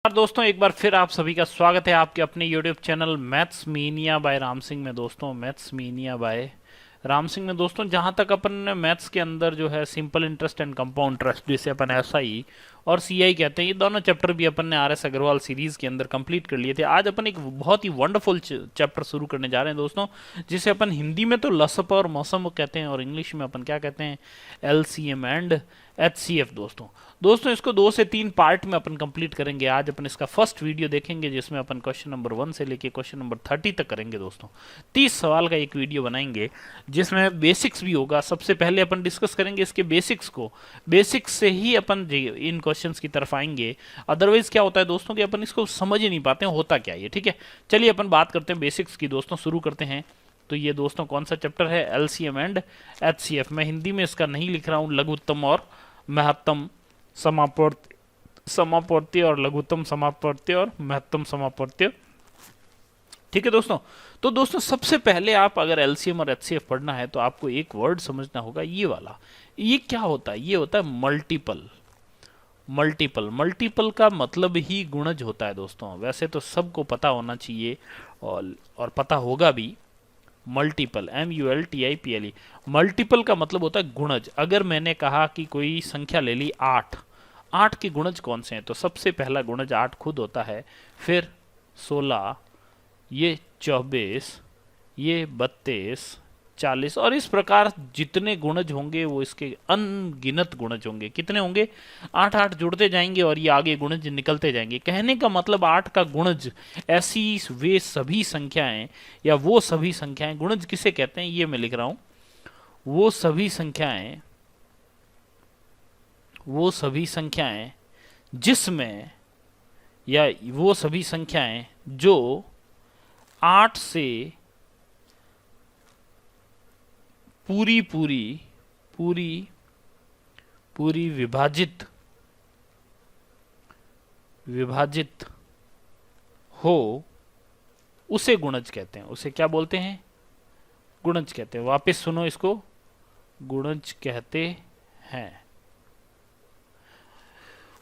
और दोस्तों एक बार फिर आप सभी का स्वागत है आपके अपने YouTube channel maths mania by Ram Singh में। दोस्तों maths mania by Ram Singh में दोस्तों जहां तक अपन ने मैथ्स के अंदर जो है simple interest and compound interest जिसे अपन एसआई और सीआई कहते हैं, ये दोनों चैप्टर भी अपन ने आरएस अग्रवाल सीरीज के अंदर कंप्लीट कर लिए थे। आज अपन एक बहुत ही वंडरफुल चैप्टर शुरू करने जा रहे हैं दोस्तों, जिसे अपन हिंदी में तो लसप और मौसम कहते हैं और इंग्लिश में अपन क्या कहते हैं, एलसीएम एंड एचसीएफ। दोस्तों इसको 2 से 3 पार्ट में अपन कंप्लीट करेंगे। आज अपन इसका फर्स्ट वीडियो देखेंगे जिसमें अपन क्वेश्चन नंबर 1 से लेके क्वेश्चन नंबर 30 तक करेंगे। दोस्तों 30 सवाल का एक वीडियो बनाएंगे जिसमें बेसिक्स भी होगा। सबसे पहले अपन डिस्कस करेंगे इसके बेसिक्स को, बेसिक्स से ही अपन इन क्वेश्चंस की तरफ आएंगे। अदरवाइज क्या होता है दोस्तों कि अपन इसको समझ ही नहीं पाते हैं होता क्या है। ठीक है, चलिए अपन बात करते हैं बेसिक्स की। दोस्तों शुरू करते हैं। तो ये दोस्तों कौन सा चैप्टर है, एलसीएम एंड एचसीएफ। मैं हिंदी में इसका नहीं लिख रहा हूँ, लघुत्तम और महत्तम समापवर्ती और लघुत्तम समापवर्ती और महत्तम समापवर्ती। ठीक है दोस्तों। तो दोस्तों सबसे पहले आप अगर एलसीएम और एचसीएफ पढ़ना है तो आपको एक वर्ड समझना होगा, ये वाला। ये क्या होता है, ये होता है मल्टीपल। मल्टीपल का मतलब ही गुणज होता है दोस्तों। वैसे तो सबको पता होना चाहिए और पता होगा भी। मल्टीपल MULTIPLE, मल्टीपल का मतलब होता है गुणज। अगर मैंने कहा कि कोई संख्या ले ली 8 के गुणज कौन से हैं, तो सबसे पहला गुणज 8 खुद होता है, फिर 16, ये 24, ये 32, 40 और इस प्रकार जितने गुणज होंगे वो इसके अनगिनत गुणज होंगे। कितने होंगे, 8 जुड़ते जाएंगे और ये आगे गुणज निकलते जाएंगे। कहने का मतलब 8 का गुणज ऐसी वे सभी संख्याएं या वो सभी संख्याएं, गुणज किसे कहते हैं ये मैं लिख रहा हूं, वो सभी संख्याएं जिसमें या वो सभी संख्याएं जो 8 से पूरी विभाजित हो, उसे गुणज कहते हैं। उसे क्या बोलते हैं, गुणज कहते हैं। वापस सुनो इसको, गुणज कहते हैं।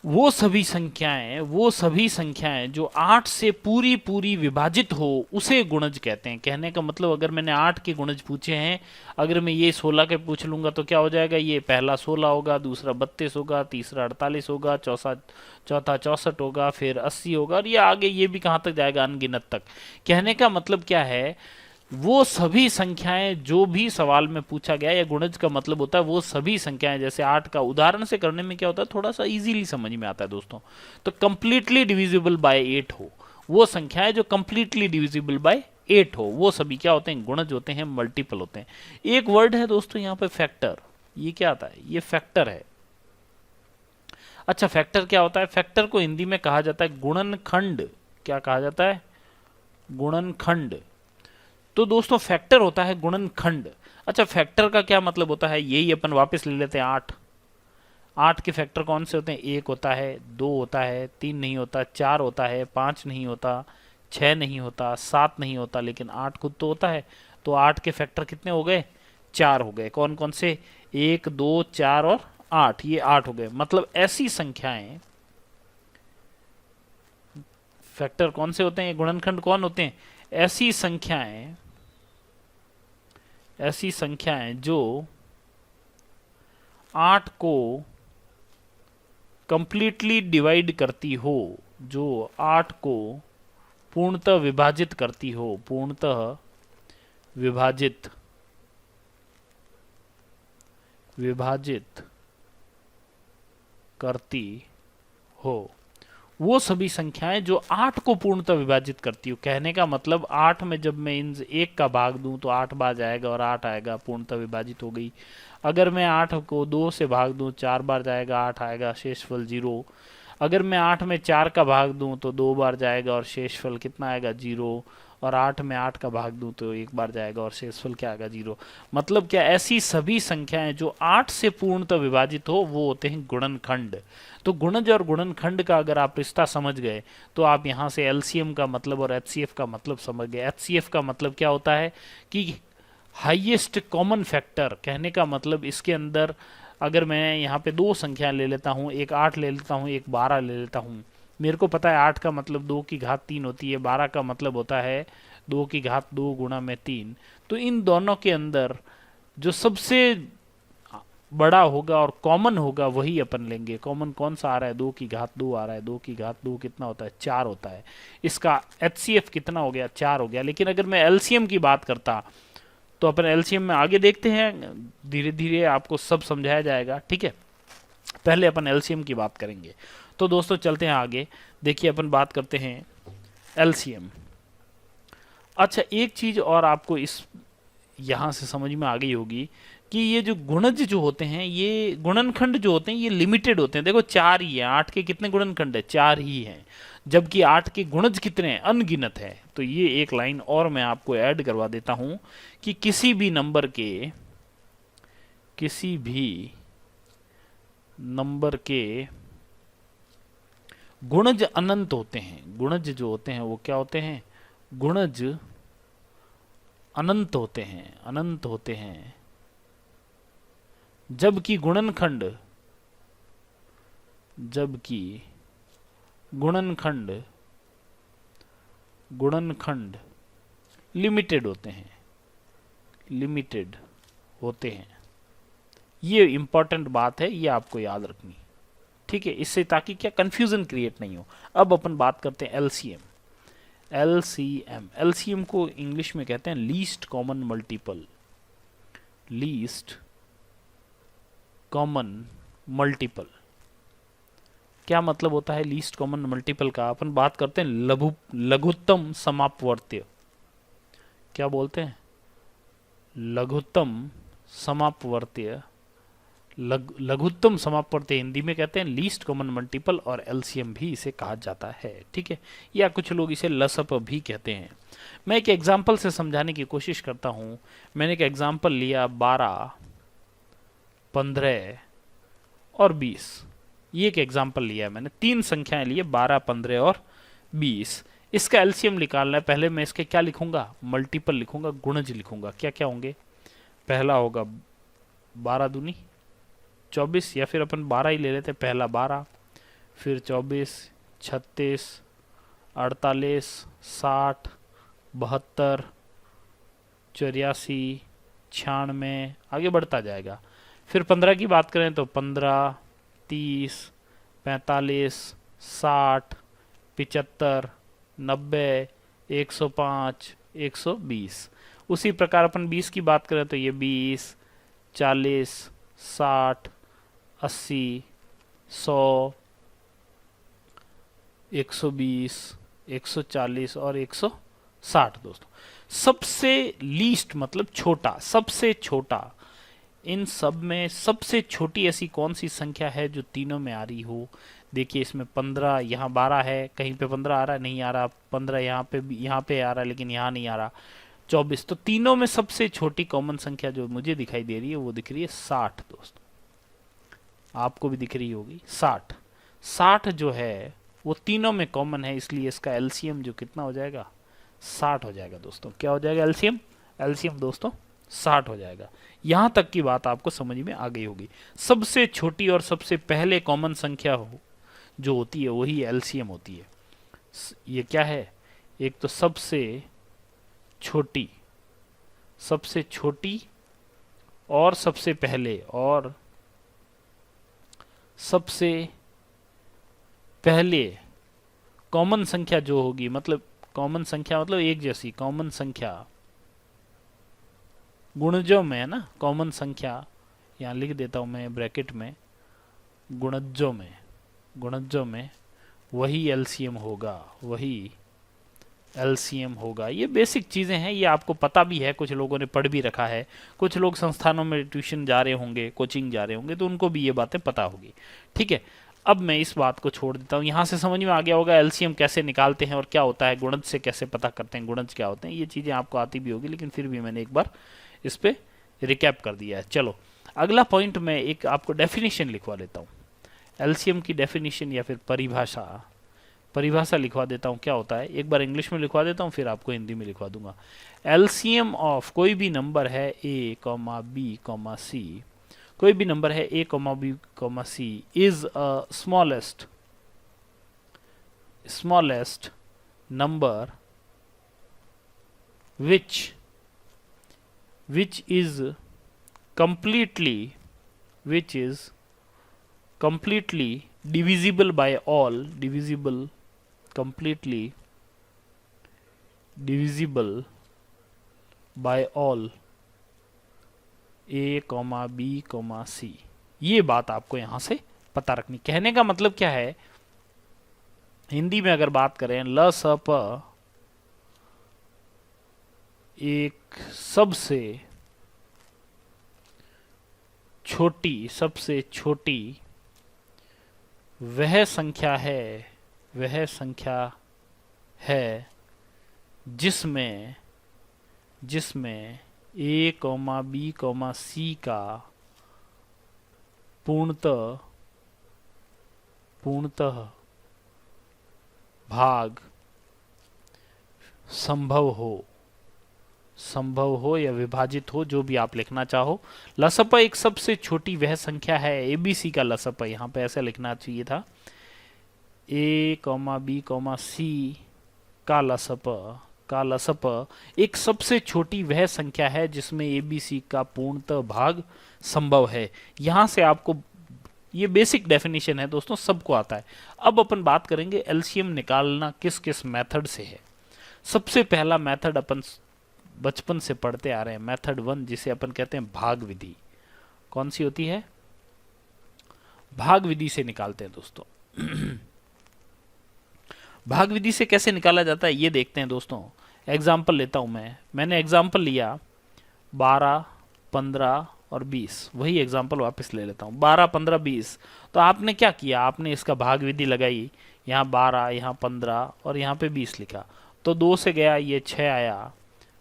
वो सभी संख्याएं जो 8 से पूरी विभाजित हो उसे गुणज कहते हैं। कहने का मतलब अगर मैंने 8 के गुणज पूछे हैं, अगर मैं ये 16 के पूछ लूंगा तो क्या हो जाएगा, ये पहला 16 होगा, दूसरा 32 होगा, तीसरा 48 होगा, चौथा 64 होगा, फिर 80 होगा और ये आगे ये भी कहां तक जाएगा, अनगिनत तक। कहने का मतलब क्या है, वो सभी संख्याएं जो भी सवाल में पूछा गया, या गुणज का मतलब होता है वो सभी संख्याएं। जैसे 8 का उदाहरण से करने में क्या होता है, थोड़ा सा इजीली समझ में आता है दोस्तों। तो कंप्लीटली डिविजिबल बाय 8 हो, वो संख्याएं जो कंप्लीटली डिविजिबल बाय 8 हो, वो सभी क्या होते हैं, गुणज होते हैं, मल्टीपल होते हैं। एक वर्ड है दोस्तों यहाँ पे फैक्टर। ये क्या आता है, ये फैक्टर है। अच्छा फैक्टर क्या होता है, फैक्टर को हिंदी में कहा जाता है गुणनखंड। क्या कहा जाता है, गुणनखंड। तो दोस्तों फैक्टर होता है गुणनखंड। अच्छा फैक्टर का क्या मतलब होता है, यही अपन वापस ले लेते हैं। 8 के फैक्टर कौन से होते हैं, 1 होता है, 2 होता है, 3 नहीं होता, 4 होता है, 5 नहीं होता, 6 नहीं होता, 7 नहीं होता, लेकिन 8 खुद तो होता है। तो 8 के फैक्टर कितने हो गए, 4 हो गए। कौन कौन से, 1, 2, 4 और 8, ये 8 हो गए। मतलब ऐसी संख्याएं, फैक्टर कौन से होते हैं, गुणनखंड कौन होते हैं, ऐसी संख्याएं जो 8 को कंप्लीटली डिवाइड करती हो, जो 8 को पूर्णतः विभाजित करती हो, पूर्णतः विभाजित करती हो, वो सभी संख्याएं जो 8 को पूर्णतः विभाजित करती हो। कहने का मतलब 8 में जब मैं इन 1 का भाग दूं तो 8 बार जाएगा और 8 आएगा, पूर्णतः विभाजित हो गई। अगर मैं 8 को 2 से भाग दूं 4 बार जाएगा, 8 आएगा, शेषफल 0। अगर मैं 8 में 4 का भाग दूं तो 2 बार जाएगा और शेषफल कितना आएगा, 0। और 8 में 8 का भाग दूं तो 1 बार जाएगा और शेषफल क्या आएगा, 0। मतलब क्या, ऐसी सभी संख्याएं जो 8 से पूर्णतः विभाजित हो वो होते हैं गुणनखंड। तो गुणज और गुणनखंड का अगर आप रिश्ता समझ गए तो आप यहाँ से एलसीएम का मतलब और एचसीएफ का मतलब समझ गए। एचसीएफ का मतलब क्या होता है कि हाईएस्ट कॉमन फैक्टर। कहने का मतलब इसके अंदर अगर मैं यहाँ पे 2 संख्या ले लेता हूँ, एक 8 ले लेता हूँ, एक 12 ले लेता हूँ, मेरे को पता है 8 का मतलब 2 की घात 3 होती है, 12 का मतलब होता है 2 की घात 2 गुणा में 3। तो इन दोनों के अंदर जो सबसे बड़ा होगा और कॉमन होगा वही अपन लेंगे। कॉमन कौन सा आ रहा है, 2 की घात 2 आ रहा है। 2 की घात 2 कितना होता है, 4 होता है। इसका HCF कितना हो गया, 4 हो गया। लेकिन अगर मैं LCM की बात करता तो अपन LCM में आगे देखते हैं, धीरे धीरे आपको सब समझाया जाएगा, ठीक है। पहले अपन LCM की बात करेंगे। तो दोस्तों चलते हैं आगे। देखिए अपन बात करते हैं LCM। अच्छा, एक चीज और आपको इस यहां से समझ में आ गई होगी कि ये जो गुणज जो होते हैं, ये गुणनखंड जो होते हैं, ये लिमिटेड होते हैं। देखो 4 ही है, 8 के कितने गुणनखंड है, 4 ही हैं, जबकि 8 के गुणज कितने हैं, अनगिनत है। तो ये एक लाइन और मैं आपको ऐड करवा देता हूं कि किसी भी नंबर के गुणज अनंत होते हैं। गुणज जो होते हैं वो क्या होते हैं, गुणज अनंत होते हैं, अनंत होते हैं। जबकि गुणनखंड लिमिटेड होते हैं, लिमिटेड होते हैं। ये इंपॉर्टेंट बात है, ये आपको याद रखनी, ठीक है, इससे ताकि क्या कंफ्यूजन क्रिएट नहीं हो। अब अपन बात करते हैं LCM। LCM को इंग्लिश में कहते हैं least common multiple. Least common multiple क्या मतलब होता है लीस्ट कॉमन मल्टीपल का? अपन बात करते हैं लघुत्तम समापवर्त्य। क्या बोलते हैं? लघुत्तम समापवर्त्य। लघुत्तम समापवर्त्य हिंदी में कहते हैं लीस्ट कॉमन मल्टीपल, और LCM भी इसे कहा जाता है, ठीक है। या कुछ लोग इसे लसप भी कहते हैं। मैं एक एग्जाम्पल से समझाने की कोशिश करता हूं। मैंने एक एग्जाम्पल लिया 12, 15 और 20। ये एक एग्जाम्पल लिया है मैंने, 3 संख्याएं लिए, 12, 15 और 20। इसका LCM निकालना है। पहले मैं इसके क्या लिखूंगा, मल्टीपल लिखूंगा, गुणज लिखूंगा। क्या क्या होंगे? पहला होगा 12 दूनी 24, या फिर अपन 12 ही ले लेते, पहला 12, फिर 24, 36, 48, 60, 72, 84, 96, आगे बढ़ता जाएगा। फिर 15 की बात करें तो 15, 30, 45, 60, 75, 90, 105, 120। उसी प्रकार अपन 20 की बात करें तो ये 20, 40, 60, 80, 100, 120, 140 और 160। दोस्तों सबसे लीस्ट मतलब छोटा, सबसे छोटा, इन सब में सबसे छोटी ऐसी कौन सी संख्या है जो तीनों में आ रही हो? देखिए इसमें 15, यहाँ 12 है, कहीं पे 15 आ रहा है, नहीं आ रहा। 15 यहाँ पे आ रहा है, लेकिन यहाँ नहीं आ रहा। 24। तो तीनों में सबसे छोटी कॉमन संख्या जो मुझे दिखाई दे रही है वो दिख रही है 60। दोस्तों आपको भी दिख रही होगी 60। 60 जो है वो तीनों में कॉमन है, इसलिए इसका LCM जो कितना हो जाएगा, 60 हो जाएगा। दोस्तों क्या हो जाएगा LCM दोस्तों 60 हो जाएगा। यहां तक की बात आपको समझ में आ गई होगी। सबसे छोटी और सबसे पहले कॉमन संख्या जो होती है वही LCM होती है। ये क्या है? एक तो सबसे छोटी और सबसे पहले, और सबसे पहले कॉमन संख्या जो होगी, मतलब कॉमन संख्या मतलब एक जैसी कॉमन संख्या, गुणजों में है ना कॉमन संख्या, यहाँ लिख देता हूं मैं ब्रैकेट में, गुणजों में वही LCM होगा। ये बेसिक चीज़ें हैं, ये आपको पता भी है, कुछ लोगों ने पढ़ भी रखा है। कुछ लोग संस्थानों में ट्यूशन जा रहे होंगे, कोचिंग जा रहे होंगे, तो उनको भी ये बातें पता होगी, ठीक है। अब मैं इस बात को छोड़ देता हूँ। यहाँ से समझ में आ गया होगा LCM कैसे निकालते हैं और क्या होता है, गुणज से कैसे पता करते हैं, गुणज क्या होते हैं। ये चीज़ें आपको आती भी होगी, लेकिन फिर भी मैंने एक बार इस पर रिकैप कर दिया है। चलो अगला पॉइंट में एक आपको डेफिनेशन लिखवा लेता हूँ। LCM की डेफिनेशन या फिर परिभाषा लिखवा देता हूँ। क्या होता है, एक बार इंग्लिश में लिखवा देता हूँ, फिर आपको हिंदी में लिखवा दूंगा। LCM ऑफ कोई भी नंबर है A, B, C, कोई भी नंबर है A, B, C is a smallest number which is completely divisible by all, completely divisible by all a, b, c। ये बात आपको यहां से पता रखनी। कहने का मतलब क्या है, हिंदी में अगर बात करें, ल स प एक सबसे छोटी वह संख्या है जिसमें a, b, c का पूर्णतः भाग संभव हो या विभाजित हो, जो भी आप लिखना चाहो। लसप एक सबसे छोटी वह संख्या है, ABC का लसप, यहाँ पे ऐसे लिखना चाहिए था, a, b, c का लसप एक सबसे छोटी वह संख्या है जिसमें ABC का पूर्णतः भाग संभव है। यहां से आपको ये बेसिक डेफिनेशन है दोस्तों, सबको आता है। अब अपन बात करेंगे एलसीएम निकालना किस किस मेथड से है। सबसे पहला मेथड अपन बचपन से पढ़ते आ रहे हैं, मेथड 1, जिसे अपन कहते हैं भाग विधि। कौन सी होती है? भाग विधि से निकालते हैं दोस्तों। भाग विधि से कैसे निकाला जाता है ये देखते हैं दोस्तों। एग्जाम्पल लेता हूं मैंने एग्जाम्पल लिया 12, 15 और 20। वही एग्जाम्पल वापस ले लेता हूं, 12, 15, 20। तो आपने क्या किया, आपने इसका भाग विधि लगाई, यहाँ 12, यहाँ 15 और यहाँ पे 20 लिखा। तो 2 से गया ये 6 आया,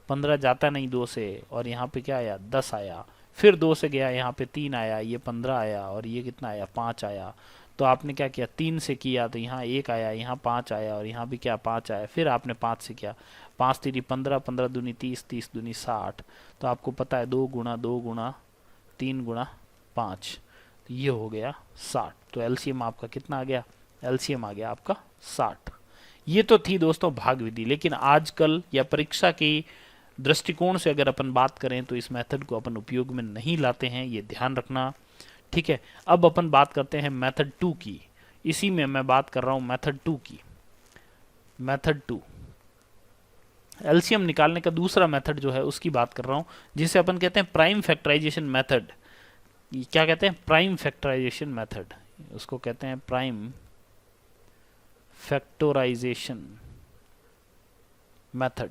15 जाता नहीं 2 से, और यहाँ पे क्या आया 10 आया। फिर 2 से गया, यहाँ पे 3 आया, ये 15 आया, और ये कितना आया 5 आया। तो आपने क्या किया, 3 से किया तो यहाँ 1 आया, यहाँ 5 आया, और यहाँ भी क्या 5 आया। फिर आपने 5 से किया, 5 3 15, 15 दूनी 30, 30 दूनी 60। तो आपको पता है 2 गुणा 2 गुणा 3 गुणा 5, तो ये हो गया 60। तो एलसीएम आपका कितना आ गया, एलसीएम आ गया आपका 60। ये तो थी दोस्तों भाग विधि। लेकिन आजकल या परीक्षा की दृष्टिकोण से अगर अपन बात करें तो इस मेथड को अपन उपयोग में नहीं लाते हैं, ये ध्यान रखना, ठीक है। अब अपन बात करते हैं मेथड 2 की। इसी में मैं बात कर रहा हूं मेथड 2 की। मेथड 2 एलसीएम निकालने का दूसरा मेथड जो है उसकी बात कर रहा हूं, जिसे अपन कहते हैं प्राइम फैक्टराइजेशन मेथड। क्या कहते हैं, प्राइम फैक्टराइजेशन मेथड। उसको कहते हैं prime factorisation method.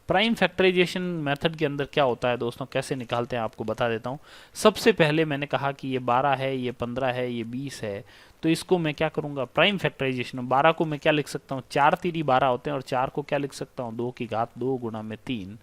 Prime factorisation method के अंदर क्या होता है दोस्तों, कैसे निकालते हैं आपको बता देता हूं। सबसे पहले मैंने कहा कि ये 12 है, ये 15 है, ये 20 है, तो इसको मैं क्या करूंगा, प्राइम फैक्टराइजेशन। 12 को मैं क्या लिख सकता हूँ, 4 3 12 होते हैं, और 4 को क्या लिख सकता हूँ, 2 की घात 2 गुणा में 3।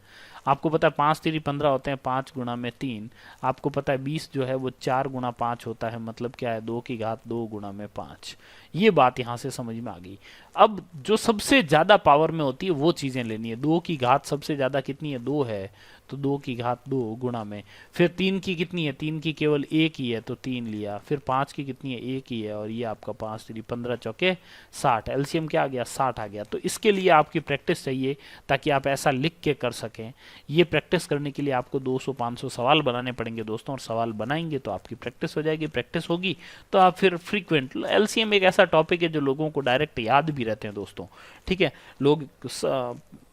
आपको पता है 5 3 15 होते हैं, 5 गुणा में 3। आपको पता है 20 जो है वो 4 गुणा 5 होता है, मतलब क्या है 2 की घात 2 गुणा में 5। ये बात यहाँ से समझ में आ गई। अब जो सबसे ज्यादा पावर में होती है वो चीजें लेनी है। 2 की घात सबसे ज्यादा कितनी है, 2 है, तो 2 की घात 2 गुणा में, फिर 3 की कितनी है, 3 की केवल 1 ही है तो 3 लिया, फिर 5 की कितनी है, 1 ही है, और ये आपका 5 3 15 चौके 60। एलसीएम क्या आ गया, 60 आ गया। तो इसके लिए आपकी प्रैक्टिस चाहिए ताकि आप ऐसा लिख के कर सकें। ये प्रैक्टिस करने के लिए आपको 200-500 सवाल बनाने पड़ेंगे दोस्तों, और सवाल बनाएंगे तो आपकी प्रैक्टिस हो जाएगी। प्रैक्टिस होगी तो आप फिर फ्रीक्वेंट, एलसीएम एक ऐसा टॉपिक है जो लोगों को डायरेक्ट याद भी रहते हैं दोस्तों, ठीक है। लोग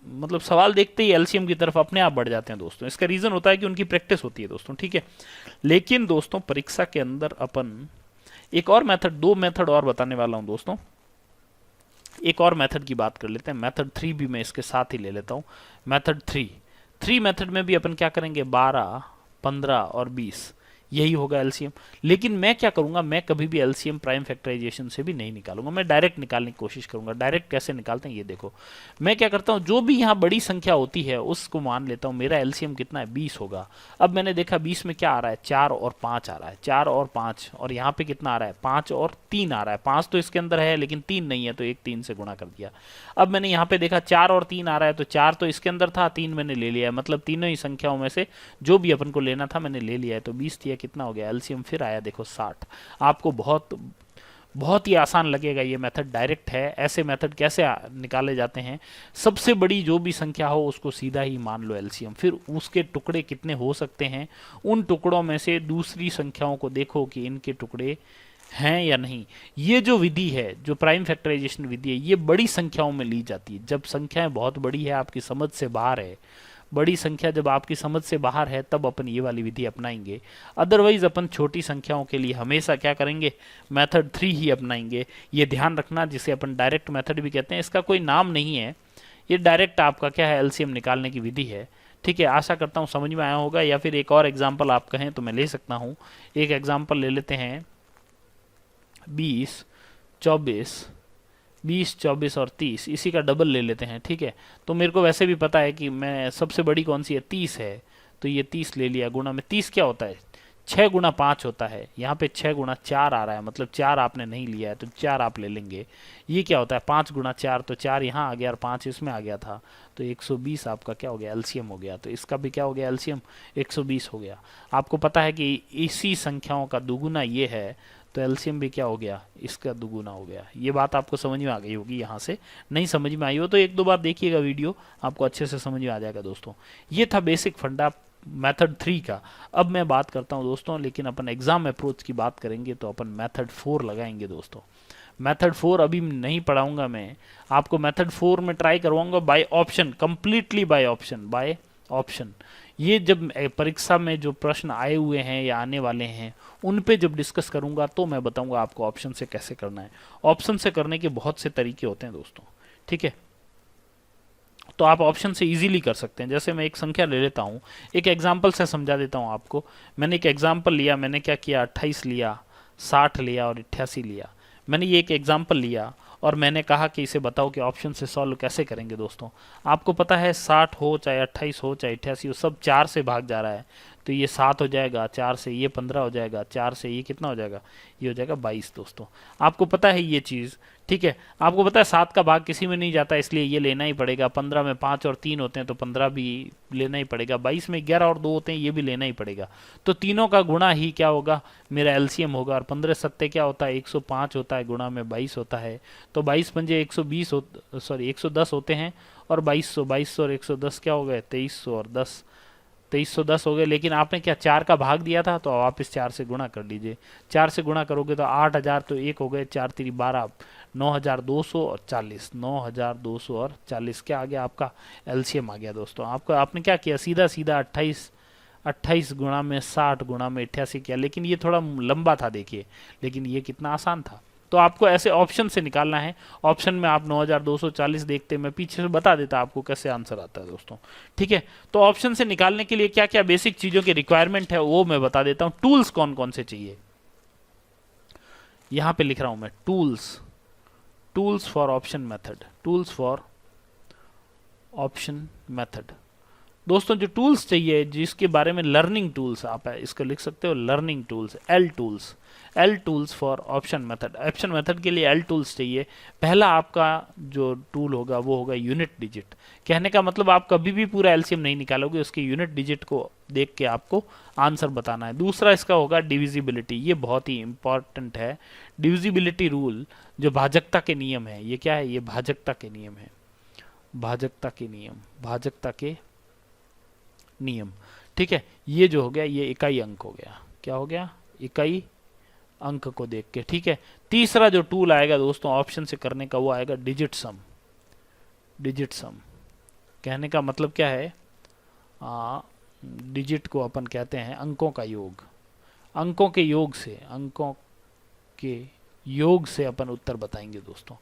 मतलब सवाल देखते ही एलसीएम की तरफ अपने आप बढ़ जाते हैं दोस्तों। इसका रीजन होता है कि उनकी प्रैक्टिस होती है दोस्तों, ठीक है। लेकिन दोस्तों परीक्षा के अंदर अपन एक और मेथड, 2 मेथड और बताने वाला हूं दोस्तों। एक और मेथड की बात कर लेते हैं, मेथड 3 भी मैं इसके साथ ही ले लेता हूं। मेथड 3 मेथड में भी अपन क्या करेंगे, 12, 15 और 20, यही होगा एलसीएम। लेकिन मैं क्या करूंगा, मैं कभी भी एलसीएम प्राइम फैक्टराइजेशन से भी नहीं निकालूंगा, मैं डायरेक्ट निकालने की कोशिश करूंगा। डायरेक्ट कैसे निकालते हैं ये देखो। मैं क्या करता हूं, जो भी यहाँ बड़ी संख्या होती है उसको मान लेता हूं मेरा एलसीएम कितना है, 20 होगा। अब मैंने देखा 20 में क्या आ रहा है, 4 और 5 आ रहा है, 4 और 5, और यहाँ पे कितना आ रहा है, 5 और 3 आ रहा है। 5 तो इसके अंदर है लेकिन 3 नहीं है, तो एक 3 से गुणा कर दिया। अब मैंने यहाँ पे देखा 4 और 3 आ रहा है, तो 4 तो इसके अंदर था, 3 मैंने ले लिया है, मतलब तीनों ही संख्याओं में से जो भी अपन को लेना था मैंने ले लिया है। तो 20 दिया, कितना हो गया एलसीएम, फिर आया देखो 60। आपको बहुत बहुत ही आसान लगेगा, ये मेथड डायरेक्ट है। ऐसे मेथड कैसे निकाले जाते हैं, सबसे बड़ी जो भी संख्या हो उसको सीधा ही मान लो एलसीएम, फिर उसके टुकड़े कितने हो सकते हैं, उन टुकड़ों में से दूसरी संख्याओं को देखो कि इनके टुकड़े हैं या नहीं। ये जो विधि है, जो प्राइम फैक्टराइजेशन विधि है, ये बड़ी संख्याओं में ली जाती है। जब संख्याएं बहुत बड़ी है, आपकी समझ से बाहर है, बड़ी संख्या जब आपकी समझ से बाहर है, तब अपन ये वाली विधि अपनाएंगे। अदरवाइज अपन छोटी संख्याओं के लिए हमेशा क्या करेंगे, मेथड 3 ही अपनाएंगे। ये ध्यान रखना, जिसे अपन डायरेक्ट मेथड भी कहते हैं, इसका कोई नाम नहीं है, ये डायरेक्ट आपका क्या है, एलसीएम निकालने की विधि है। ठीक है, आशा करता हूँ समझ में आया होगा। या फिर एक और एग्जाम्पल आप कहें तो मैं ले सकता हूँ। एक एग्जाम्पल ले लेते हैं, 20, 24 और 30, इसी का डबल ले लेते हैं। ठीक है, तो मेरे को वैसे भी पता है कि मैं सबसे बड़ी कौन सी है, 30 है, तो ये 30 ले लिया। गुणा में 30 क्या होता है, 6 गुणा 5 होता है। यहाँ पे 6 गुणा 4 आ रहा है, मतलब 4 आपने नहीं लिया है तो 4 आप ले लेंगे। ये क्या होता है, 5 गुणा 4, तो 4 यहाँ आ गया और 5 इसमें आ गया था, तो 120 आपका क्या हो गया, एलसीएम हो गया। तो इसका भी क्या हो गया, एलसीएम 120 हो गया। आपको पता है कि इसी संख्याओं का दुगुना ये है, तो एलसीएम भी क्या हो गया, इसका दुगुना हो गया। ये बात आपको समझ में आ गई होगी। यहाँ से नहीं समझ में आई हो तो एक दो बार देखिएगा वीडियो, आपको अच्छे से समझ में आ जाएगा दोस्तों। ये था बेसिक फंडा मेथड 3 का। अब मैं बात करता हूँ दोस्तों, लेकिन अपन एग्जाम अप्रोच की बात करेंगे तो अपन मेथड 4 लगाएंगे दोस्तों। मेथड 4 अभी नहीं पढ़ाऊंगा मैं आपको, मेथड 4 में ट्राई करवाऊंगा by option, completely by option, by option. ये जब परीक्षा में जो प्रश्न आए हुए हैं या आने वाले हैं, उन पे जब डिस्कस करूंगा तो मैं बताऊंगा आपको ऑप्शन से कैसे करना है। ऑप्शन से करने के बहुत से तरीके होते हैं दोस्तों। ठीक है, तो आप ऑप्शन से इजीली कर सकते हैं। जैसे मैं एक संख्या ले लेता हूं, एक एग्जांपल से समझा देता हूं आपको। मैंने एक एग्जांपल लिया, मैंने क्या किया, 28 लिया, 60 लिया और 88 लिया। मैंने ये एक एग्जांपल लिया और मैंने कहा कि इसे बताओ कि ऑप्शन से सॉल्व कैसे करेंगे दोस्तों। आपको पता है 60 हो चाहे 28 हो चाहे 88 हो, सब 4 से भाग जा रहा है, तो ये 7 हो जाएगा, 4 से ये 15 हो जाएगा, 4 से ये कितना हो जाएगा, ये हो जाएगा 22 दोस्तों। आपको पता है ये चीज़, ठीक है। आपको पता है 7 का भाग किसी में नहीं जाता, इसलिए ये लेना ही पड़ेगा। 15 में 5 और 3 होते हैं तो 15 भी लेना ही पड़ेगा। 22 में 11 और 2 होते हैं, ये भी लेना ही पड़ेगा। तो तीनों का गुणा ही क्या होगा, मेरा एलसीएम होगा। और 15 सत्ते क्या होता है, 105 होता है, गुणा में 22 होता है। तो 22 पंजे 120 सॉरी 110 होते हैं, और 2200 और 110 क्या हो गए, 2300 और 10, 2310 हो गए। लेकिन आपने क्या 4 का भाग दिया था, तो आप इस 4 से गुणा कर लीजिए। 4 से गुणा करोगे तो 8000, तो 1 हो गए, 4 3 12, 9200 और 40, 9200 और 40 क्या आ गया, आपका एलसीएम आ गया दोस्तों। आपका आपने क्या किया, सीधा सीधा 28 गुणा में 60 गुणा में 88 किया। लेकिन ये थोड़ा लंबा था देखिए, लेकिन ये कितना आसान था। तो आपको ऐसे ऑप्शन से निकालना है। ऑप्शन में आप 9240 देखते, मैं पीछे से बता देता आपको कैसे आंसर आता है दोस्तों। ठीक है, तो ऑप्शन से निकालने के लिए क्या क्या बेसिक चीजों की रिक्वायरमेंट है वो मैं बता देता हूं। टूल्स कौन कौन से चाहिए, यहां पे लिख रहा हूं मैं, tools for option method, tools for option method. दोस्तों जो टूल्स चाहिए, जिसके बारे में लर्निंग टूल्स, आप इसको लिख सकते हो learning tools, L tools for option method. Option method के लिए एल टूल्स चाहिए। पहला आपका जो टूल होगा वो होगा यूनिट डिजिट। कहने का मतलब आप कभी भी पूरा एलसीएम नहीं निकालोगे, उसके यूनिट डिजिट को देख के आपको आंसर बताना है। दूसरा इसका होगा डिविजिबिलिटी, ये बहुत ही इंपॉर्टेंट है। डिविजिबिलिटी रूल जो भाजकता के नियम है, ये क्या है, ये भाजकता के नियम है, भाजकता के नियम। ठीक है, ये जो हो गया ये इकाई अंक हो गया, क्या हो गया, इकाई अंक को देख के। ठीक है, तीसरा जो टूल आएगा दोस्तों ऑप्शन से करने का, वो आएगा डिजिट सम। कहने का मतलब क्या है, डिजिट को अपन कहते हैं अंकों का योग। अंकों के योग से अपन उत्तर बताएंगे दोस्तों।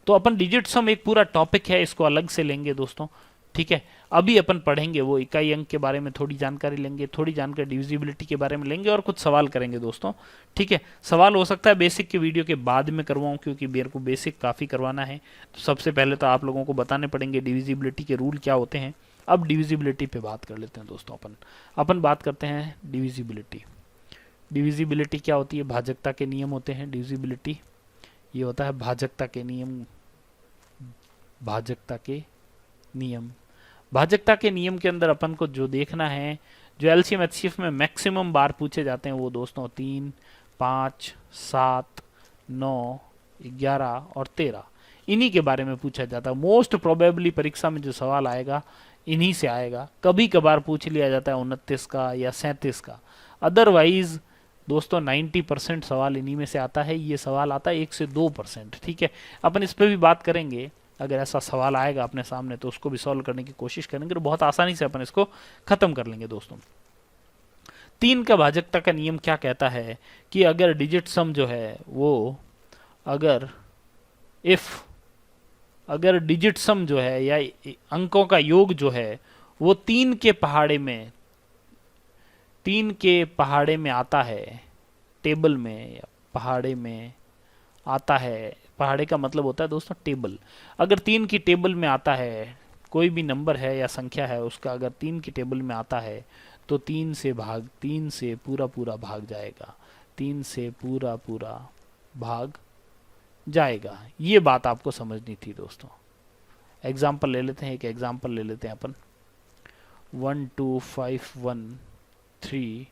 तो अपन डिजिट सम एक पूरा टॉपिक है, इसको अलग से लेंगे दोस्तों। ठीक है, अभी अपन पढ़ेंगे वो इकाई अंक के बारे में थोड़ी जानकारी लेंगे, थोड़ी जानकारी डिविजिबिलिटी के बारे में लेंगे, और कुछ सवाल करेंगे दोस्तों। ठीक है, सवाल हो सकता है बेसिक के वीडियो के बाद में करवाऊं, क्योंकि मेरे को बेसिक काफ़ी करवाना है। तो सबसे पहले तो आप लोगों को बताने पड़ेंगे डिविजिबिलिटी के रूल क्या होते हैं। अब डिविजिबिलिटी पे बात कर लेते हैं दोस्तों। अपन बात करते हैं डिविजिबिलिटी क्या होती है, भाजकता के नियम होते हैं। डिविजिबिलिटी ये होता है भाजकता के नियम के अंदर अपन को जो देखना है, जो एलसीएम एचसीएफ में मैक्सिमम बार पूछे जाते हैं वो दोस्तों 3, 5, 7, 9, 11 और 13, इन्हीं के बारे में पूछा जाता है। मोस्ट प्रोबेबली परीक्षा में जो सवाल आएगा इन्हीं से आएगा। कभी कभार पूछ लिया जाता है 29 का या 37 का, अदरवाइज दोस्तों 90% सवाल इन्हीं में से आता है। ये सवाल आता है 1 से 2%। ठीक है, अपन इस पर भी बात करेंगे। अगर ऐसा सवाल आएगा अपने सामने तो उसको भी सॉल्व करने की कोशिश करेंगे, तो बहुत आसानी से अपन इसको खत्म कर लेंगे दोस्तों। 3 का भाजकता का नियम क्या कहता है कि अगर डिजिट सम जो है वो अगर अगर डिजिट सम जो है या अंकों का योग जो है वो 3 के पहाड़े में आता है, टेबल में या पहाड़े में आता है। पहाड़े का मतलब होता है दोस्तों टेबल। अगर 3 की टेबल में आता है, कोई भी नंबर है या संख्या है उसका अगर 3 की टेबल में आता है तो 3 से पूरा पूरा भाग जाएगा। 3 से पूरा पूरा भाग जाएगा। ये बात आपको समझनी थी दोस्तों। एग्जाम्पल ले लेते हैं, एक एग्जाम्पल ले लेते हैं अपन। 1 2 5 1 3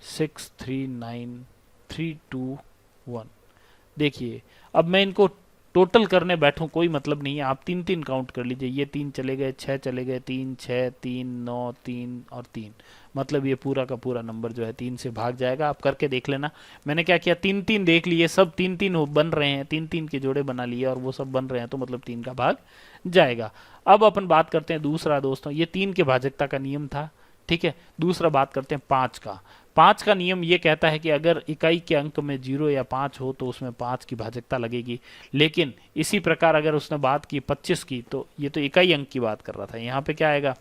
6 3 9 3 2 1। देखिए अब मैं इनको टोटल करने बैठूं कोई मतलब नहीं है, आप 3 काउंट कर लीजिए। ये 3 चले गए, 6 चले गए, 3 6 3 9 3 और 3, मतलब ये पूरा का पूरा नंबर जो है 3 से भाग जाएगा। आप करके देख लेना। मैंने क्या किया, 3 देख लिए, सब 3 बन रहे हैं, 3 के जोड़े बना लिए और वो सब बन रहे हैं, तो मतलब 3 का भाग जाएगा। अब अपन बात करते हैं दूसरा दोस्तों, ये 3 के भाजकता का नियम था। ठीक है, दूसरा बात करते हैं 5 का। 5 का नियम ये कहता है कि अगर इकाई के अंक में 0 या 5 हो तो उसमें 5 की भाजकता लगेगी। लेकिन इसी प्रकार अगर उसने बात की 25 की, तो ये तो इकाई अंक की बात कर रहा था, यहाँ पे क्या आएगा,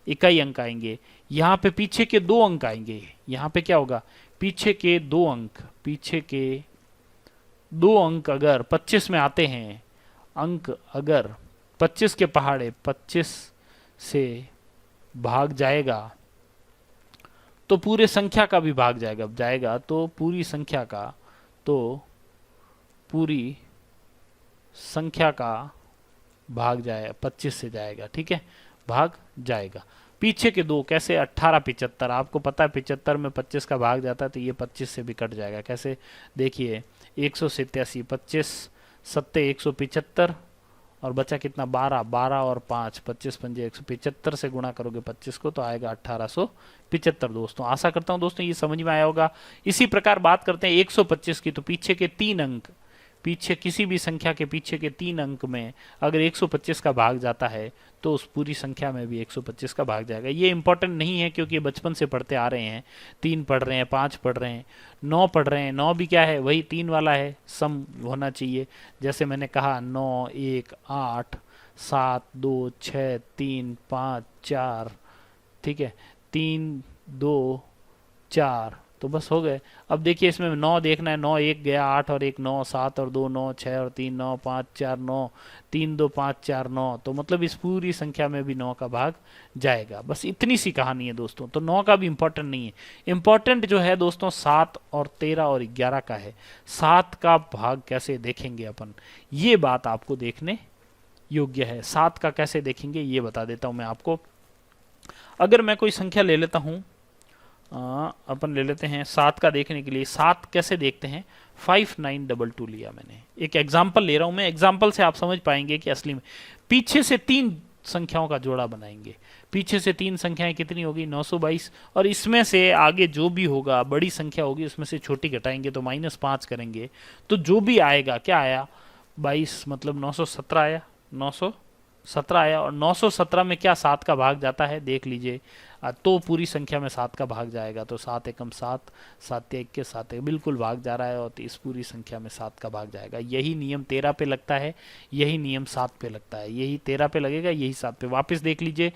इकाई अंक आएंगे। यहाँ पे पीछे के 2 अंक आएंगे। यहाँ पे क्या होगा, पीछे के 2 अंक अगर 25 में आते हैं, अंक अगर 25 के पहाड़े 25 से भाग जाएगा तो पूरे संख्या का भी भाग जाएगा, तो पूरी संख्या का भाग जाए 25 से जाएगा। ठीक है, भाग जाएगा। पीछे के 2 कैसे, 18 75, आपको पता है 75 में 25 का भाग जाता है, तो ये 25 से भी कट जाएगा। कैसे, देखिए 187, 25 सत्ते 175 और बचा कितना, 12 और 5, 25 पंजे 175 से गुणा करोगे 25 को तो आएगा 1875 दोस्तों। आशा करता हूं दोस्तों ये समझ में आया होगा। इसी प्रकार बात करते हैं 125 की, तो पीछे के 3 अंक, पीछे किसी भी संख्या के पीछे के 3 अंक में अगर 125 का भाग जाता है तो उस पूरी संख्या में भी 125 का भाग जाएगा। ये इंपॉर्टेंट नहीं है क्योंकि बचपन से पढ़ते आ रहे हैं। 3 पढ़ रहे हैं, 5 पढ़ रहे हैं, 9 पढ़ रहे हैं। 9 भी क्या है, वही 3 वाला है, सम होना चाहिए। जैसे मैंने कहा 9 1 8 7 2 6 3 5 4, ठीक है, 3 2 4, तो बस हो गए। अब देखिए इसमें 9 देखना है, 9 1 गया, 8 और 1 9, 7 और 2 9, 6 और 3 9, 5 4 9, 3 2 5 4 9, तो मतलब इस पूरी संख्या में भी 9 का भाग जाएगा। बस इतनी सी कहानी है दोस्तों। तो 9 का भी इंपॉर्टेंट नहीं है, इंपॉर्टेंट जो है दोस्तों 7 और 13 और 11 का है। 7 का भाग कैसे देखेंगे अपन, ये बात आपको देखने योग्य है। 7 का कैसे देखेंगे ये बता देता हूं मैं आपको। अगर मैं कोई संख्या ले लेता हूं, अपन ले लेते हैं 7 का देखने के लिए। 7 कैसे देखते हैं, 5922 लिया मैंने, एक एग्जाम्पल ले रहा हूं मैं। एग्जाम्पल से आप समझ पाएंगे कि असली में पीछे से 3 संख्याओं का जोड़ा बनाएंगे। पीछे से 3 संख्याएं कितनी होगी, 922, और इसमें से आगे जो भी होगा बड़ी संख्या होगी उसमें से छोटी घटाएंगे तो -5 करेंगे, तो जो भी आएगा, क्या आया 22, मतलब 917 आया, 917 आया। और 917 में क्या 7 का भाग जाता है, देख लीजिए, तो पूरी संख्या में 7 का भाग जाएगा, तो 7 एकम 7, 7 1 के 7 बिल्कुल भाग जा रहा है, और इस पूरी संख्या में 7 का भाग जाएगा। यही नियम 13 पे लगता है, यही नियम 7 पे लगता है, यही 13 पे लगेगा, यही 7 पे। वापस देख लीजिए,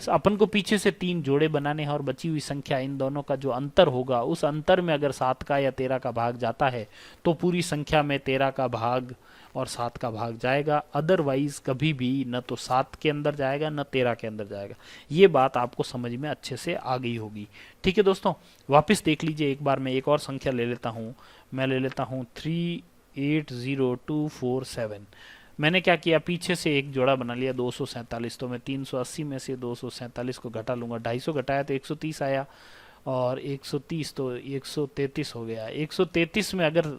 अपन को पीछे से 3 जोड़े बनाने हैं और बची हुई संख्या, इन दोनों का जो अंतर होगा उस अंतर में अगर 7 का या 13 का भाग जाता है तो पूरी संख्या में 13 का भाग और 7 का भाग जाएगा। अदरवाइज कभी भी न तो 7 के अंदर जाएगा न 13 के अंदर जाएगा। ये बात आपको समझ में अच्छे से आ गई होगी। ठीक है दोस्तों, वापस देख लीजिए एक बार। मैं एक और संख्या ले लेता हूँ, मैं ले लेता हूँ 380247। मैंने क्या किया, पीछे से एक जोड़ा बना लिया 247, तो मैं 380 में से 247 को घटा लूंगा। 250 घटाया तो 130 आया, और 130 तो 133 हो गया। 133 में अगर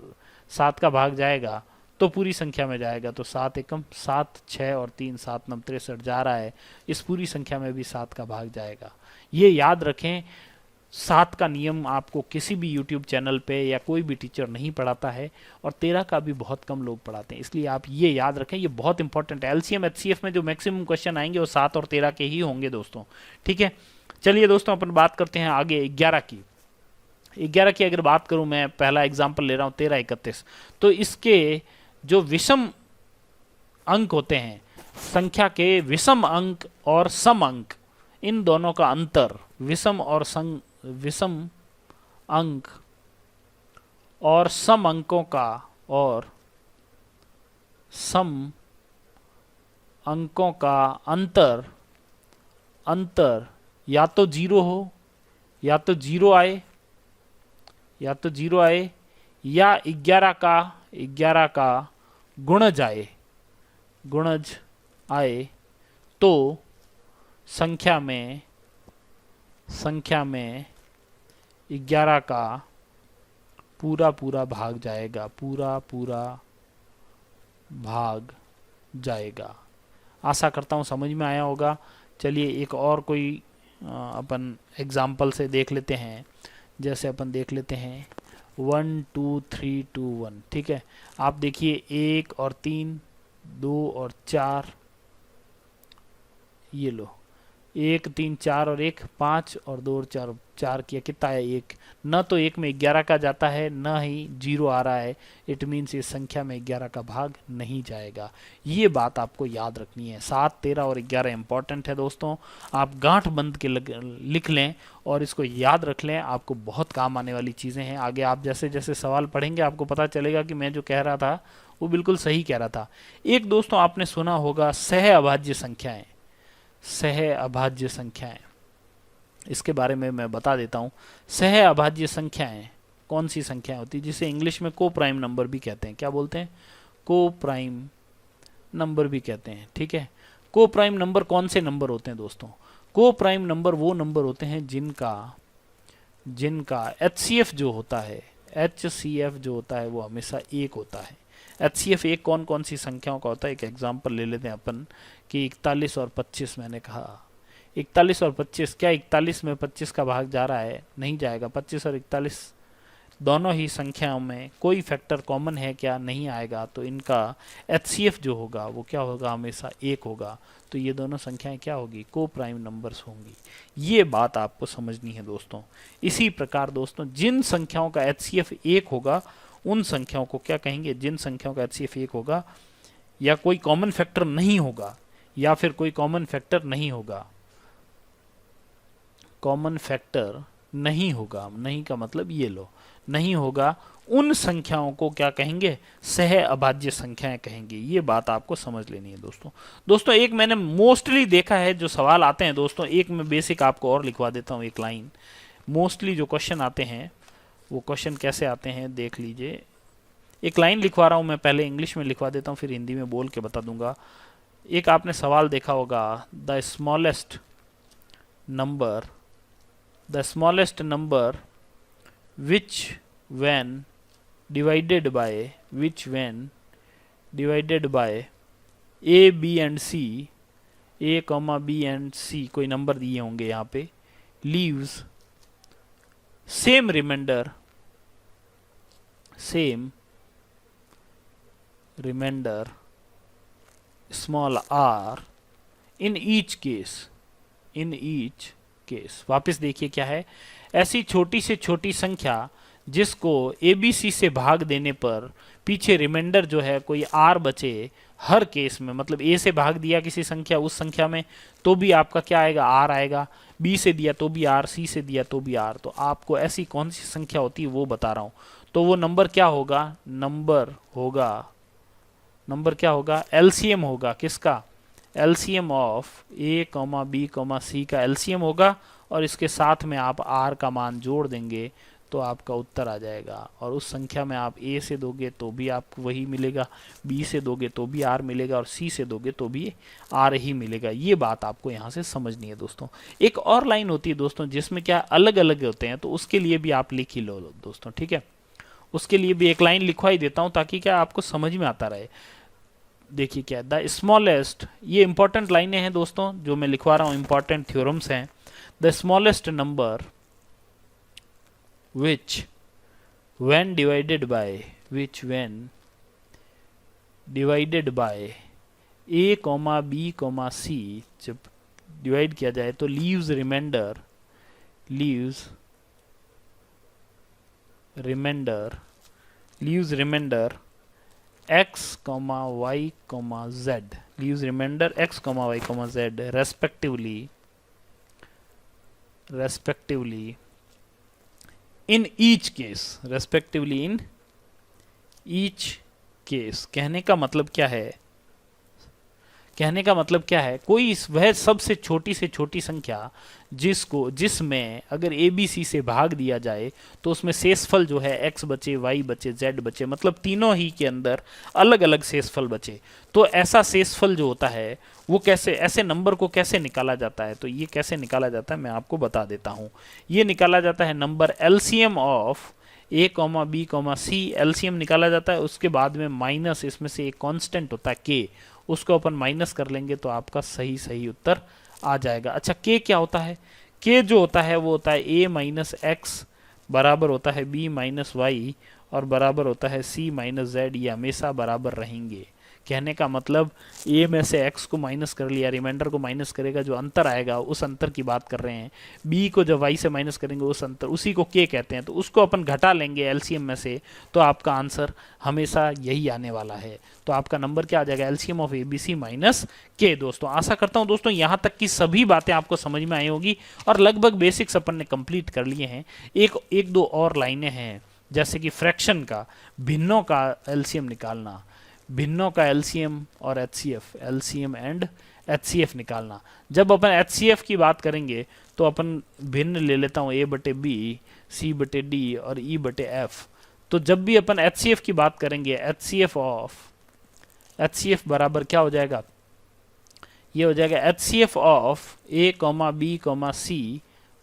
7 का भाग जाएगा तो पूरी संख्या में जाएगा, तो 7 एकम 7, 6 और 3 7 9 63 जा रहा है, इस पूरी संख्या में भी 7 का भाग जाएगा। ये याद रखें, 7 का नियम आपको किसी भी यूट्यूब चैनल पे या कोई भी टीचर नहीं पढ़ाता है, और 13 का भी बहुत कम लोग पढ़ाते हैं, इसलिए आप ये याद रखें, ये बहुत इंपॉर्टेंट है। एलसीएम एचसीएफ में जो मैक्सिमम क्वेश्चन आएंगे वो 7 और 13 के ही होंगे दोस्तों, ठीक है। चलिए दोस्तों अपन बात करते हैं आगे 11 की। 11 की अगर बात करूं, मैं पहला एग्जाम्पल ले रहा हूं 13 31, तो इसके जो विषम अंक होते हैं, संख्या के विषम अंक और सम अंक, इन दोनों का अंतर, विषम अंक और सम अंकों का, और सम अंकों का अंतर या तो जीरो हो, या तो जीरो आए, या 11 का गुणज आए, तो संख्या में 11 का पूरा भाग जाएगा, आशा करता हूँ समझ में आया होगा। चलिए एक और कोई अपन एग्जाम्पल से देख लेते हैं, जैसे अपन देख लेते हैं 1 2 3 2 1, ठीक है। आप देखिए 1 और 3, 2 और 4, ये लो 1 3 4 और 1 5 और 2 और 4, 4 किया, कितना है 1, न तो 1 में 11 का जाता है, न ही 0 आ रहा है, इट मीन्स इस संख्या में 11 का भाग नहीं जाएगा। ये बात आपको याद रखनी है। 7 13 और 11 इंपॉर्टेंट है दोस्तों, आप गांठ बंद के लिख लें और इसको याद रख लें, आपको बहुत काम आने वाली चीज़ें हैं। आगे आप जैसे जैसे सवाल पढ़ेंगे आपको पता चलेगा कि मैं जो कह रहा था वो बिल्कुल सही कह रहा था। एक दोस्तों आपने सुना होगा सह अभाज्य संख्याएं, इसके बारे में मैं बता देता हूं। सह अभाज्य संख्याएं कौन सी संख्याएं होती है, जिसे इंग्लिश में को प्राइम नंबर भी कहते हैं। क्या बोलते हैं? को प्राइम नंबर भी कहते हैं, ठीक है। को प्राइम नंबर कौन से नंबर होते हैं दोस्तों? को प्राइम नंबर वो नंबर होते हैं जिनका HCF जो होता है वो हमेशा 1 होता है। HCF 1 कौन कौन सी संख्याओं का होता है? एक एग्जांपल ले लेते हैं अपन कि 41 और 25 मैंने कहा, 41 और 25, क्या 41 में 25 का भाग जा रहा है? नहीं जाएगा। 25 और 41 दोनों ही संख्याओं में कोई फैक्टर कॉमन है क्या? नहीं आएगा। तो इनका HCF जो होगा वो क्या होगा? हमेशा 1 होगा। तो ये दोनों संख्याएं क्या होगी? को प्राइम नंबर्स होंगी। ये बात आपको समझनी है दोस्तों। इसी प्रकार दोस्तों जिन संख्याओं का HCF 1 होगा उन संख्याओं को क्या कहेंगे? जिन संख्याओं का HCF 1 होगा या कोई कॉमन फैक्टर नहीं होगा, या फिर कोई कॉमन फैक्टर नहीं होगा, कॉमन फैक्टर नहीं होगा, नहीं का मतलब ये लो, नहीं होगा, उन संख्याओं को क्या कहेंगे? सह अभाज्य संख्याएं कहेंगे। ये बात आपको समझ लेनी है दोस्तों। एक मैंने मोस्टली देखा है जो सवाल आते हैं दोस्तों, एक मैं बेसिक आपको और लिखवा देता हूँ, एक लाइन। मोस्टली जो क्वेश्चन आते हैं वो क्वेश्चन कैसे आते हैं देख लीजिए। एक लाइन लिखवा रहा हूँ मैं, पहले इंग्लिश में लिखवा देता हूँ फिर हिंदी में बोल के बता दूंगा। एक आपने सवाल देखा होगा, the smallest number which when divided by a b and c, a b and c कोई नंबर दिए होंगे यहाँ पे, leaves same remainder small r in each case। वापस देखिए क्या है, ऐसी छोटी से छोटी संख्या जिसको ABC से भाग देने पर पीछे रिमाइंडर जो है कोई R बचे, हर केस में, मतलब A से भाग दिया किसी संख्या उस संख्या में तो भी आपका क्या आएगा? R आएगा। B से दिया तो भी R, C से दिया तो भी R। तो आपको ऐसी कौन सी संख्या होती है वो बता रहा हूं। तो वो नंबर क्या होगा? नंबर क्या होगा? LCM होगा। किसका? LCM of A, B, C का LCM होगा, और इसके साथ में आप R का मान जोड़ देंगे तो आपका उत्तर आ जाएगा। और उस संख्या में आप A से दोगे तो भी आपको वही मिलेगा, B से दोगे तो भी R मिलेगा, और C से दोगे तो भी R ही मिलेगा। ये बात आपको यहाँ से समझनी है दोस्तों। एक और लाइन होती है दोस्तों जिसमें क्या अलग अलग होते हैं, तो उसके लिए भी आप लिख ही लो दोस्तों, ठीक है। उसके लिए भी एक लाइन लिखवा ही देता हूं ताकि क्या आपको समझ में आता रहे। देखिए क्या, द स्मॉलेस्ट, ये इंपॉर्टेंट लाइनें हैं दोस्तों जो मैं लिखवा रहा हूं, इंपॉर्टेंट थ्योरम्स हैं। The smallest number which when divided by a comma b comma c, जब डिवाइड किया जाए तो leaves remainder x comma y comma z, leaves remainder x comma y comma z respectively in each case। कहने का मतलब क्या है, कोई वह सबसे छोटी से छोटी संख्या जिसमें अगर a b c से भाग दिया जाए तो उसमें शेषफल जो है x बचे, y बचे, z बचे, मतलब तीनों ही के अंदर अलग अलग शेषफल बचे। तो ऐसा शेषफल जो होता है वो कैसे, ऐसे नंबर को कैसे निकाला जाता है, तो ये कैसे निकाला जाता है मैं आपको बता देता हूं। ये निकाला जाता है number LCM of a comma b comma c, LCM निकाला जाता है। उसके बाद में माइनस, इसमें से एक कांस्टेंट होता है k, उसको अपन माइनस कर लेंगे तो आपका सही उत्तर आ जाएगा। अच्छा, k क्या होता है? k जो होता है वो होता है a माइनस एक्स बराबर होता है b माइनस वाई और बराबर होता है c माइनस जेड। ये हमेशा बराबर रहेंगे। कहने का मतलब a में से x को माइनस कर लिया, रिमाइंडर को माइनस करेगा, जो अंतर आएगा उस अंतर की बात कर रहे हैं। b को जब y से माइनस करेंगे उस अंतर, उसी को k कहते हैं, तो उसको अपन घटा लेंगे एलसीएम में से, तो आपका आंसर हमेशा यही आने वाला है। तो आपका नंबर क्या आ जाएगा? LCM of ABC minus k। दोस्तों आशा करता हूं दोस्तों यहाँ तक की सभी बातें आपको समझ में आई होगी और लगभग बेसिक्स अपन ने कंप्लीट कर लिए हैं। एक दो और लाइनें हैं, जैसे कि फ्रैक्शन का, भिन्नों का एलसीएम निकालना, भिन्नों का एलसीएम और एचसीएफ, एलसीएम एंड एचसीएफ निकालना। जब अपन एचसीएफ की बात करेंगे तो अपन भिन्न ले लेता हूँ a बटे बी, c बटे डी और e बटे एफ। तो जब भी अपन एचसीएफ की बात करेंगे, एचसीएफ बराबर क्या हो जाएगा? ये हो जाएगा HCF of a comma B comma C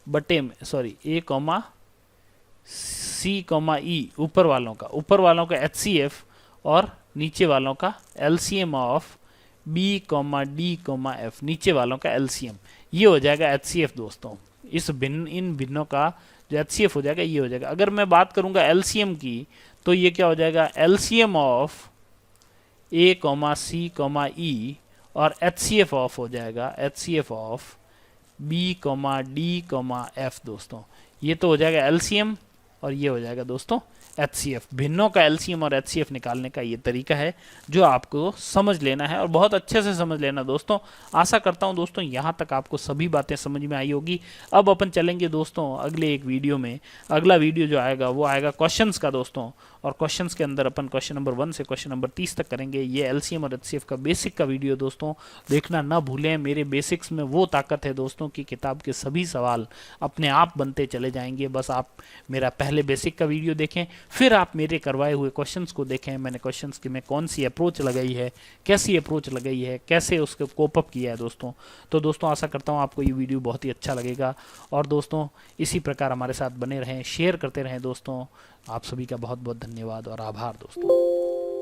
बटे, sorry a comma c comma e, ऊपर वालों का एचसीएफ और नीचे वालों का LCM of b comma D comma F, नीचे वालों का एलसीएम। ये हो जाएगा एचसीएफ दोस्तों। इन भिन्नों का जो एचसीएफ हो जाएगा ये हो जाएगा। अगर मैं बात करूंगा एलसीएम की तो ये क्या हो जाएगा? LCM of a comma C comma E और एचसीएफ ऑफ हो जाएगा HCF of b comma D comma F. दोस्तों ये तो हो जाएगा एलसीएम और ये हो जाएगा दोस्तों एचसीएफ। भिन्नों का एलसीएम और एचसीएफ निकालने का ये तरीका है जो आपको समझ लेना है और बहुत अच्छे से समझ लेना दोस्तों। आशा करता हूं दोस्तों यहाँ तक आपको सभी बातें समझ में आई होगी। अब अपन चलेंगे दोस्तों अगले एक वीडियो में। अगला वीडियो जो आएगा वो आएगा क्वेश्चंस का दोस्तों, और क्वेश्चंस के अंदर अपन क्वेश्चन नंबर 1 से क्वेश्चन नंबर 30 तक करेंगे। ये एलसीएम और एचसीएफ का बेसिक का वीडियो दोस्तों देखना ना भूलें। मेरे बेसिक्स में वो ताकत है दोस्तों कि किताब के सभी सवाल अपने आप बनते चले जाएंगे। बस आप मेरा पहले बेसिक का वीडियो देखें, फिर आप मेरे करवाए हुए क्वेश्चंस को देखें। मैंने क्वेश्चंस के में कौन सी अप्रोच लगाई है, कैसी अप्रोच लगाई है, कैसे उसको कोप अप किया है दोस्तों। तो दोस्तों आशा करता हूँ आपको ये वीडियो बहुत ही अच्छा लगेगा और दोस्तों इसी प्रकार हमारे साथ बने रहें, शेयर करते रहें दोस्तों। आप सभी का बहुत बहुत धन्यवाद और आभार दोस्तों।